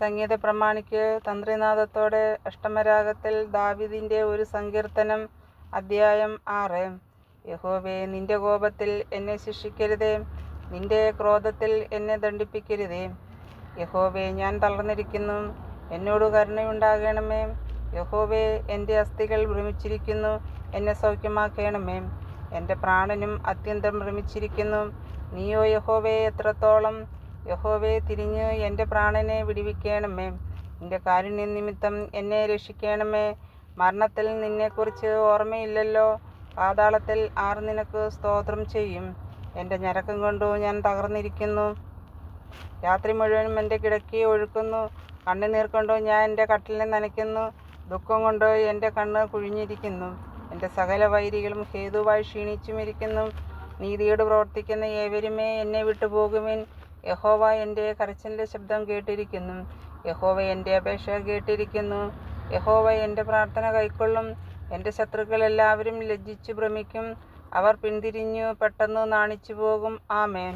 സംഗീത പ്രമാണിക്ക് തന്ത്രിനാദത്തോടെ അഷ്ടമരാഗത്തിൽ ദാവീദിന്റെ ഒരു സങ്കീർത്തനം. അധ്യായം 6. യഹോവേ, നിന്റെ കോപത്തിൽ എന്നെ ശിക്ഷിക്കരുതേ, നിന്റെ ക്രോധത്തിൽ എന്നെ ദണ്ഡിപ്പിക്കരുതേ. യഹോവേ, ഞാൻ തളർന്നിരിക്കുന്നു, എന്നോട് കരുണയുണ്ടാകണമേ. യഹോവേ, എൻ്റെ അസ്ഥികൾ ഭ്രമിച്ചിരിക്കുന്നു, എന്നെ സൗഖ്യമാക്കണമേ. എൻ്റെ പ്രാണനും അത്യന്തം ഭ്രമിച്ചിരിക്കുന്നു. നീയോ യഹോവേ എത്രത്തോളം? യഹോവേ, തിരിഞ്ഞ് എൻ്റെ പ്രാണനെ വിടുവിക്കണമേ. നിന്റെ കാരുണ്യം നിമിത്തം എന്നെ രക്ഷിക്കണമേ. മരണത്തിൽ നിന്നെക്കുറിച്ച് ഓർമ്മയില്ലല്ലോ. പാതാളത്തിൽ ആർ നിനക്ക് സ്തോത്രം ചെയ്യും? എൻ്റെ ഞരക്കം കൊണ്ടു ഞാൻ തകർന്നിരിക്കുന്നു. രാത്രി മുഴുവനും എൻ്റെ കിടക്കയെ ഒഴുക്കുന്നു. കണ്ണുനീർ കൊണ്ടു ഞാൻ എൻ്റെ കട്ടിലിനെ നനയ്ക്കുന്നു. ദുഃഖം കൊണ്ട് എൻ്റെ കണ്ണ് കുഴിഞ്ഞിരിക്കുന്നു. എൻ്റെ സകല വൈരികളും ഹേതുവായി ക്ഷീണിച്ചുമിരിക്കുന്നു. നീതിയോട് പ്രവർത്തിക്കുന്ന ഏവരുമേ, എന്നെ വിട്ടുപോകുവിൻ. യഹോവ എൻ്റെ കരച്ചിലിൻ്റെ ശബ്ദം കേട്ടിരിക്കുന്നു. യഹോവ എൻ്റെ അപേക്ഷ കേട്ടിരിക്കുന്നു. യഹോവ എൻ്റെ പ്രാർത്ഥന കൈക്കൊള്ളും. എൻ്റെ ശത്രുക്കൾ എല്ലാവരും ലജ്ജിച്ചു ഭ്രമിക്കും. അവർ പിന്തിരിഞ്ഞു പെട്ടെന്ന് നാണിച്ചു പോകും. ആമേൻ.